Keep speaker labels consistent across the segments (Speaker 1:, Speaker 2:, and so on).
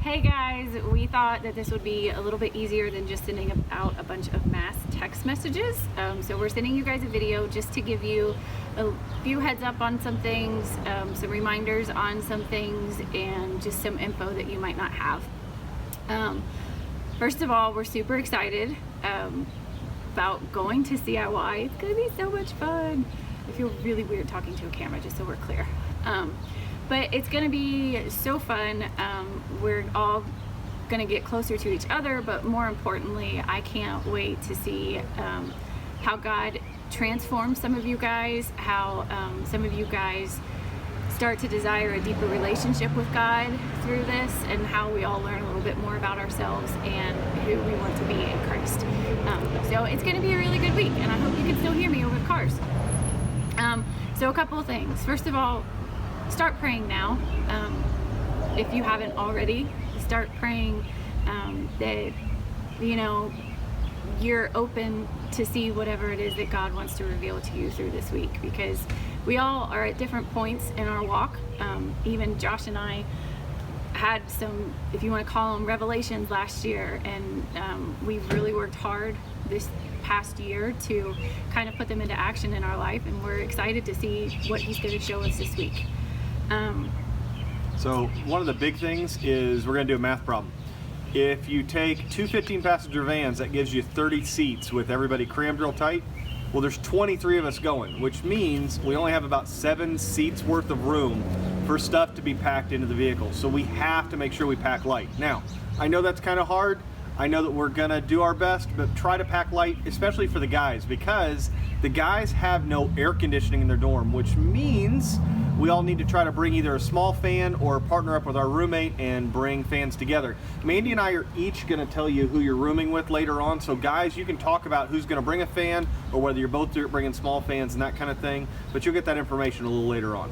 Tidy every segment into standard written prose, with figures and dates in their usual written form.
Speaker 1: Hey guys, we thought that this would be a little bit easier than just sending out a bunch of mass text messages. So we're sending you guys a video just to give you a few heads up on some things, some reminders on some things, and just some info that you might not have. First of all, we're super excited about going to CIY. It's gonna be so much fun. I feel really weird talking to a camera, just so we're clear. But it's gonna be so fun. We're all gonna get closer to each other, but more importantly, I can't wait to see how God transforms some of you guys, how some of you guys start to desire a deeper relationship with God through this, and how we all learn a little bit more about ourselves and who we want to be in Christ. So it's gonna be a really good week, and I hope you can still hear me over the cars. So a couple of things. First of all, start praying now. If you haven't already, start praying that, you know, you're open to see whatever it is that God wants to reveal to you through this week, because we all are at different points in our walk. Even Josh and I had some, if you want to call them, revelations last year, and we've really worked hard this past year to kind of put them into action in our life, and we're excited to see what he's going to show us this week.
Speaker 2: So one of the big things is we're going to do a math problem. If you take two 15-passenger vans, that gives you 30 seats with everybody crammed real tight. Well, there's 23 of us going, which means we only have about 7 seats worth of room for stuff to be packed into the vehicle. So we have to make sure we pack light. Now, I know that's kind of hard. I know that we're gonna do our best, but try to pack light, especially for the guys, because the guys have no air conditioning in their dorm, which means we all need to try to bring either a small fan or partner up with our roommate and bring fans together. Mandy and I are each gonna tell you who you're rooming with later on, so guys, you can talk about who's gonna bring a fan or whether you're both bringing small fans and that kind of thing, but you'll get that information a little later on.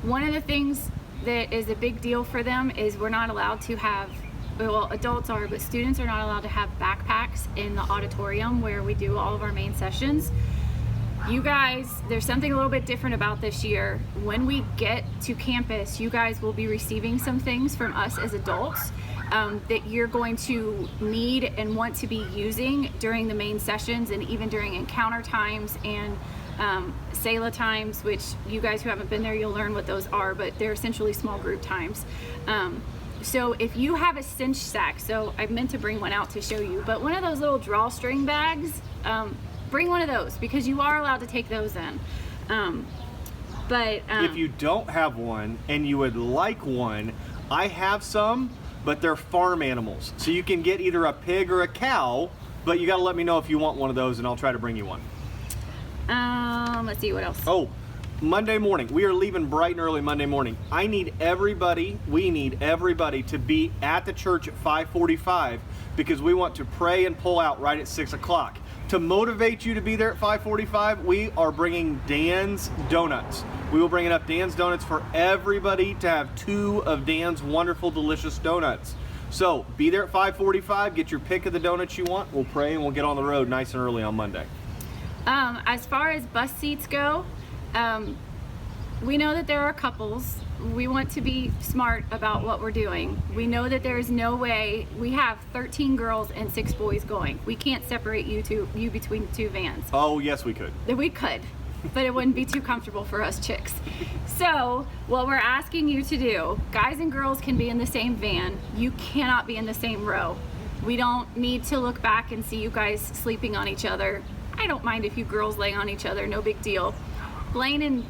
Speaker 1: One of the things that is a big deal for them is we're not allowed to have, well, adults are, but students are not allowed to have backpacks in the auditorium where we do all of our main sessions. You guys, there's something a little bit different about this year. When we get to campus, you guys will be receiving some things from us as adults that you're going to need and want to be using during the main sessions, and even during encounter times and Selah times, which you guys who haven't been there, you'll learn what those are, but they're essentially small group times. So if you have a cinch sack, so I meant to bring one out to show you, but one of those little drawstring bags, bring one of those, because you are allowed to take those in.
Speaker 2: If you don't have one and you would like one, I have some, but they're farm animals. So you can get either a pig or a cow, but you gotta let me know if you want one of those and I'll try to bring you one.
Speaker 1: Let's see what else.
Speaker 2: Oh, Monday morning. We are leaving bright and early Monday morning. We need everybody to be at the church at 5:45 because we want to pray and pull out right at 6 o'clock. To motivate you to be there at 5:45, we are bringing Dan's Donuts. We will bring enough Dan's Donuts for everybody to have 2 of Dan's wonderful, delicious donuts. So be there at 5:45, get your pick of the donuts you want. We'll pray and we'll get on the road nice and early on Monday.
Speaker 1: As far as bus seats go, we know that there are couples. We want to be smart about what we're doing. We know that there is no way, we have 13 girls and 6 boys going. We can't separate you between 2 vans.
Speaker 2: Oh, yes, we could.
Speaker 1: We could, but it wouldn't be too comfortable for us chicks. So what we're asking you to do, guys and girls can be in the same van. You cannot be in the same row. We don't need to look back and see you guys sleeping on each other. I don't mind if you girls lay on each other, no big deal. Blaine and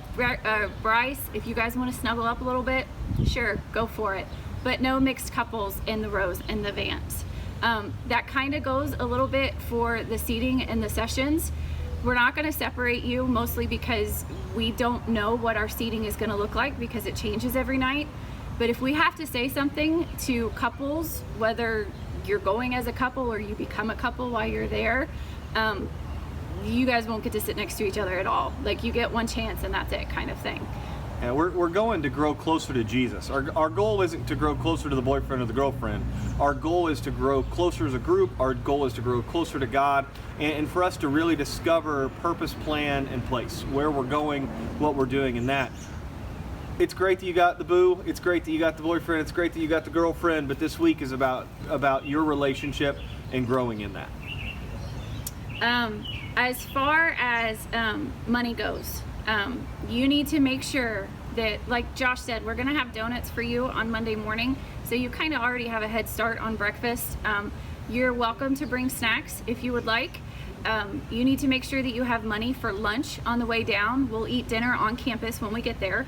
Speaker 1: Bryce, if you guys want to snuggle up a little bit, sure, go for it. But no mixed couples in the rows in the vans. That kind of goes a little bit for the seating and the sessions. We're not going to separate you, mostly because we don't know what our seating is going to look like, because it changes every night. But if we have to say something to couples, whether you're going as a couple or you become a couple while you're there, you guys won't get to sit next to each other at all. Like, you get one chance and that's it, kind of thing.
Speaker 2: And we're going to grow closer to Jesus. Our goal isn't to grow closer to the boyfriend or the girlfriend. Our goal is to grow closer as a group. Our goal is to grow closer to God, and for us to really discover purpose, plan, and place, where we're going, what we're doing, and that. it's great that you got the boo, it's great that you got the boyfriend, it's great that you got the girlfriend, but this week is about your relationship and growing in that.
Speaker 1: As far as money goes, you need to make sure that, like Josh said, we're gonna have donuts for you on Monday morning, so you kind of already have a head start on breakfast. You're welcome to bring snacks if you would like. You need to make sure that you have money for lunch on the way down. We'll eat dinner on campus when we get there.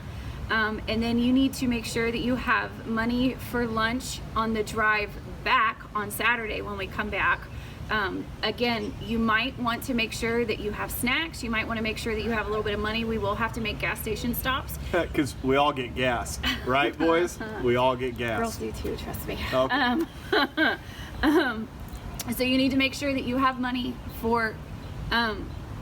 Speaker 1: And then you need to make sure that you have money for lunch on the drive back on Saturday when we come back. Again, you might want to make sure that you have snacks. You might want to make sure that you have a little bit of money. We will have to make gas station stops.
Speaker 2: Because we all get gas, right, boys? We all get gas.
Speaker 1: Girls do too, trust me.
Speaker 2: Okay.
Speaker 1: So you need to make sure that you have money for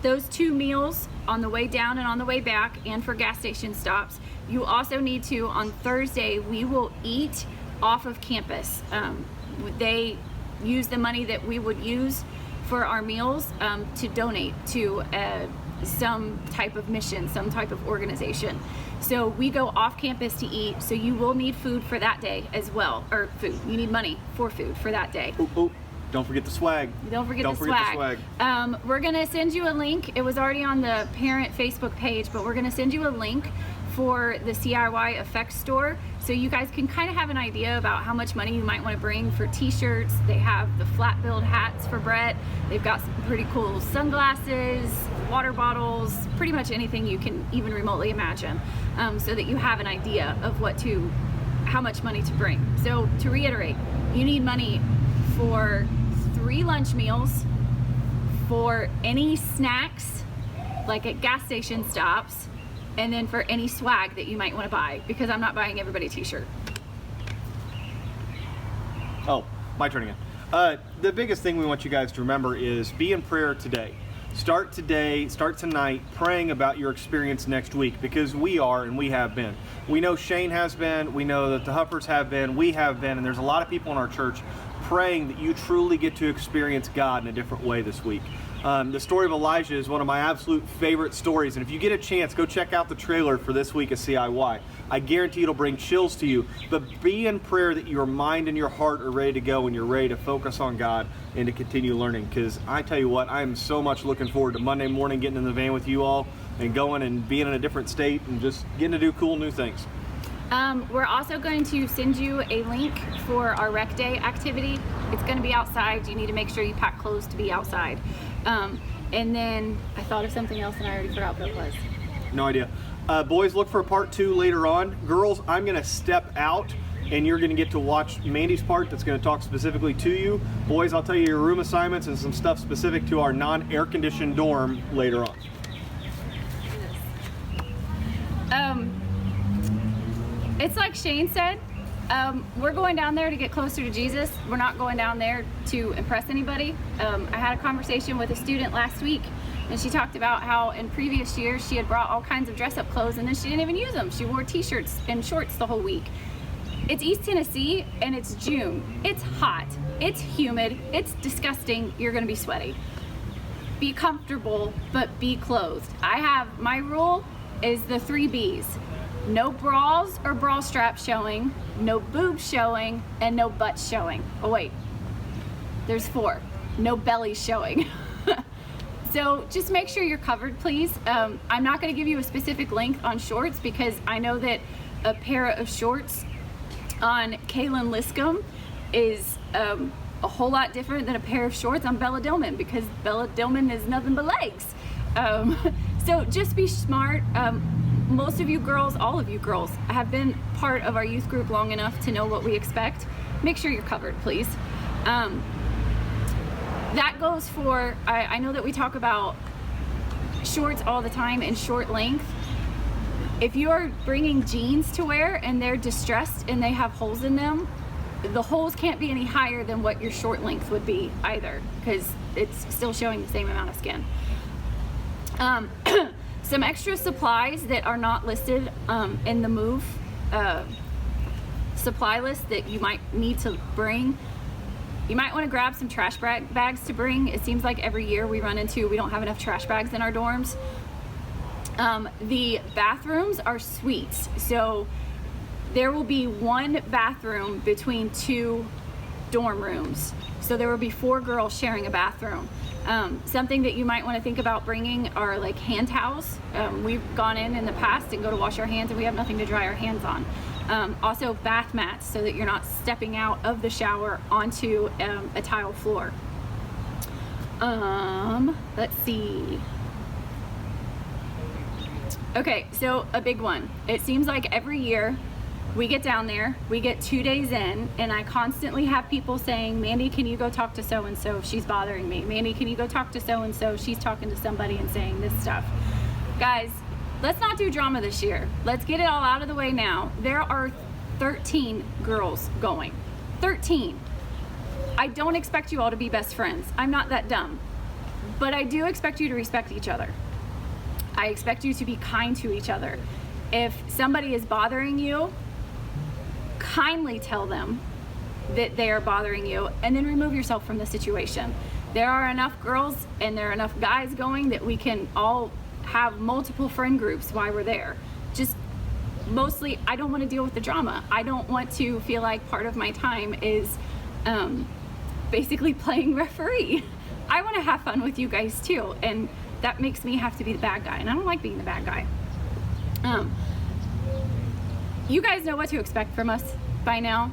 Speaker 1: those 2 meals on the way down and on the way back, and for gas station stops. You also need to, on Thursday, we will eat off of campus. They use the money that we would use for our meals to donate to some type of mission, some type of organization. So we go off campus to eat, so you will need food for that day as well, or food. You need money for food for that day.
Speaker 2: Ooh. Don't forget the swag.
Speaker 1: Don't forget the swag. We're gonna send you a link. It was already on the parent Facebook page, but we're gonna send you a link for the CIY effects store, so you guys can kind of have an idea about how much money you might want to bring for t-shirts. They have the flat billed hats for Brett. They've got some pretty cool sunglasses, water bottles, pretty much anything you can even remotely imagine, so that you have an idea of how much money to bring. So to reiterate, you need money for 3 lunch meals, for any snacks like at gas station stops, and then for any swag that you might want to buy, because I'm not buying everybody a t-shirt.
Speaker 2: Oh, my turn again. The biggest thing we want you guys to remember is be in prayer today. Start tonight praying about your experience next week, because we are and we have been. We know Shane has been, we know that the Huffers have been, we have been, and there's a lot of people in our church praying that you truly get to experience God in a different way this week. The story of Elijah is one of my absolute favorite stories, and if you get a chance, go check out the trailer for this week of CIY. I guarantee it'll bring chills to you, but be in prayer that your mind and your heart are ready to go and you're ready to focus on God and to continue learning, because I tell you what, I am so much looking forward to Monday morning getting in the van with you all and going and being in a different state and just getting to do cool new things.
Speaker 1: We're also going to send you a link for our rec day activity. It's going to be outside. You need to make sure you pack clothes to be outside. And then I thought of something else and I already forgot what it was.
Speaker 2: No idea. Boys, look for part 2 later on. Girls, I'm going to step out and you're going to get to watch Mandy's part that's going to talk specifically to you. Boys, I'll tell you your room assignments and some stuff specific to our non-air conditioned dorm later on.
Speaker 1: It's like Shane said, we're going down there to get closer to Jesus. We're not going down there to impress anybody. I had a conversation with a student last week, and she talked about how in previous years she had brought all kinds of dress-up clothes and then she didn't even use them. She wore t-shirts and shorts the whole week. It's East Tennessee and it's June. It's hot, it's humid, it's disgusting. You're gonna be sweaty. Be comfortable, but be clothed. My rule is the 3 B's. No bras or bra straps showing, no boobs showing, and no butts showing. Oh wait, there's 4. No bellies showing. So just make sure you're covered, please. I'm not going to give you a specific length on shorts, because I know that a pair of shorts on Kaylin Liscombe is a whole lot different than a pair of shorts on Bella Dillman, because Bella Dillman is nothing but legs. So just be smart. Most of you girls, all of you girls, have been part of our youth group long enough to know what we expect. Make sure you're covered, please. That goes for, I know that we talk about shorts all the time and short length. If you're bringing jeans to wear and they're distressed and they have holes in them, the holes can't be any higher than what your short length would be either, because it's still showing the same amount of skin. Some extra supplies that are not listed in the move supply list that you might need to bring. You might want to grab some trash bags to bring. It seems like every year we don't have enough trash bags in our dorms. The bathrooms are suites, so there will be one bathroom between 2 dorm rooms. So there will be 4 girls sharing a bathroom. Something that you might want to think about bringing are like hand towels. We've gone in the past and go to wash our hands and we have nothing to dry our hands on. Also bath mats, so that you're not stepping out of the shower onto a tile floor. Let's see. Okay, so a big one. It seems like every year we get down there, we get 2 days in, and I constantly have people saying, Mandy, can you go talk to so-and-so? She's bothering me. Mandy, can you go talk to so-and-so? She's talking to somebody and saying this stuff. Guys, let's not do drama this year. Let's get it all out of the way now. There are 13 girls going. 13. I don't expect you all to be best friends. I'm not that dumb. But I do expect you to respect each other. I expect you to be kind to each other. If somebody is bothering you, kindly tell them that they are bothering you, and then remove yourself from the situation. There are enough girls and there are enough guys going that we can all have multiple friend groups while we're there. Just mostly, I don't want to deal with the drama. I don't want to feel like part of my time is basically playing referee. I want to have fun with you guys too, and that makes me have to be the bad guy, and I don't like being the bad guy. You guys know what to expect from us by now.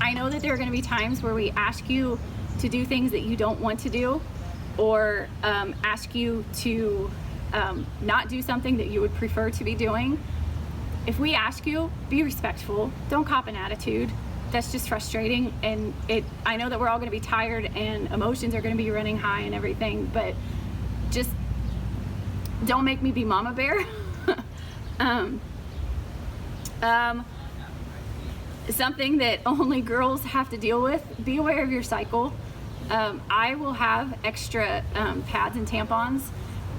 Speaker 1: I know that there are going to be times where we ask you to do things that you don't want to do, or ask you to not do something that you would prefer to be doing. If we ask you, be respectful. Don't cop an attitude. That's just frustrating, and I know that we're all going to be tired and emotions are going to be running high and everything, but just don't make me be mama bear. Something that only girls have to deal with, be aware of your cycle. I will have extra pads and tampons,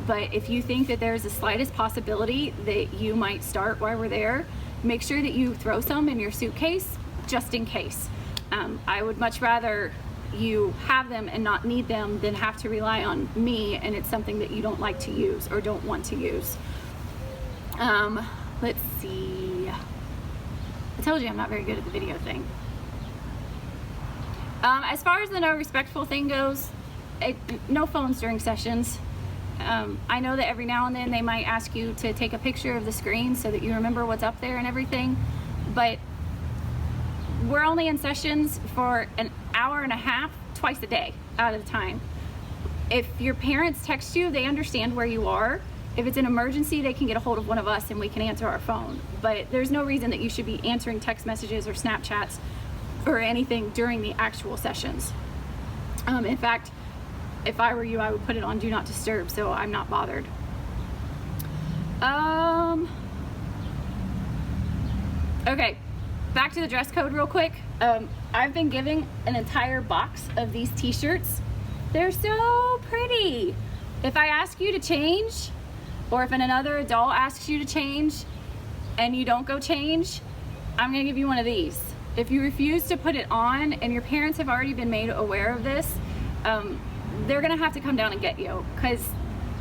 Speaker 1: but if you think that there's the slightest possibility that you might start while we're there, make sure that you throw some in your suitcase just in case. I would much rather you have them and not need them than have to rely on me and it's something that you don't like to use or don't want to use. Let's see. I told you I'm not very good at the video thing. As far as the no respectful thing goes, no phones during sessions. I know that every now and then they might ask you to take a picture of the screen so that you remember what's up there and everything, but we're only in sessions for an hour and a half, twice a day out of the time. If your parents text you, they understand where you are. If it's an emergency, they can get a hold of one of us and we can answer our phone. But there's no reason that you should be answering text messages or Snapchats or anything during the actual sessions. In fact, if I were you, I would put it on Do Not Disturb so I'm not bothered. Okay, back to the dress code real quick. I've been giving an entire box of these t-shirts. They're so pretty. If I ask you to change, or if another adult asks you to change and you don't go change, I'm gonna give you one of these. If you refuse to put it on, and your parents have already been made aware of this, they're gonna have to come down and get you, because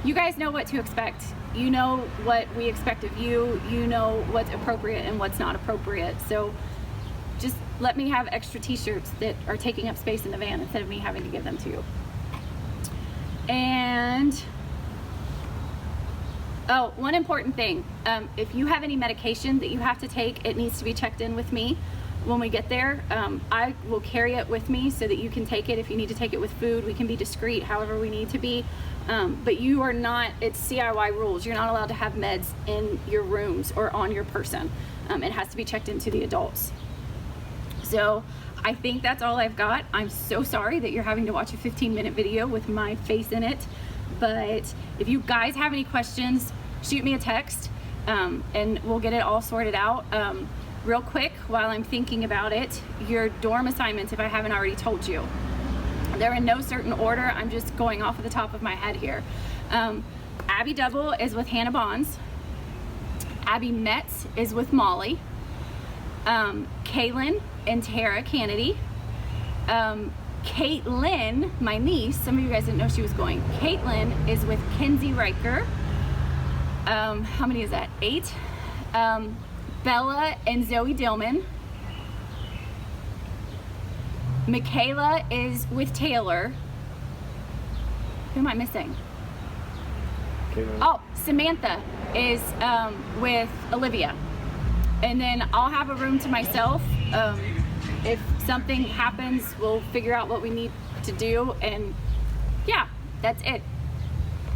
Speaker 1: you guys know what to expect. You know what we expect of you. You know what's appropriate and what's not appropriate. So just let me have extra t-shirts that are taking up space in the van instead of me having to give them to you. And oh, one important thing, if you have any medication that you have to take, it needs to be checked in with me when we get there. I will carry it with me so that you can take it. If you need to take it with food, we can be discreet however we need to be. But you are not, it's CIY rules. You're not allowed to have meds in your rooms or on your person. It has to be checked into the adults. So I think that's all I've got. I'm so sorry that you're having to watch a 15-minute video with my face in it. But if you guys have any questions, shoot me a text and we'll get it all sorted out. Real quick, while I'm thinking about it, your dorm assignments, if I haven't already told you, they're in no certain order. I'm just going off of the top of my head here. Abby Double is with Hannah Bonds. Abby Metz is with Molly. Kaylin and Tara Kennedy. Caitlin, my niece, some of you guys didn't know she was going. Caitlin is with Kenzie Riker. How many is that? 8. Bella and Zoe Dillman. Michaela is with Taylor. Who am I missing? Oh, Samantha is with Olivia. And then I'll have a room to myself. If something happens, we'll figure out what we need to do. And yeah, that's it.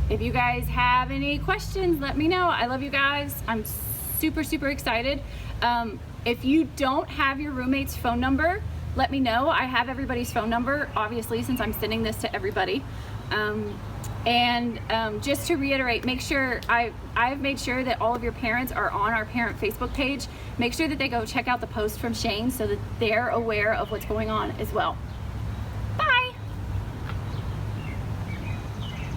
Speaker 1: If you guys have any questions, let me know. I love you guys. I'm super, super excited. If you don't have your roommate's phone number, let me know. I have everybody's phone number, obviously, since I'm sending this to everybody. Just to reiterate, make sure I've made sure that all of your parents are on our parent Facebook page. Make sure that they go check out the post from Shane so that they're aware of what's going on as well.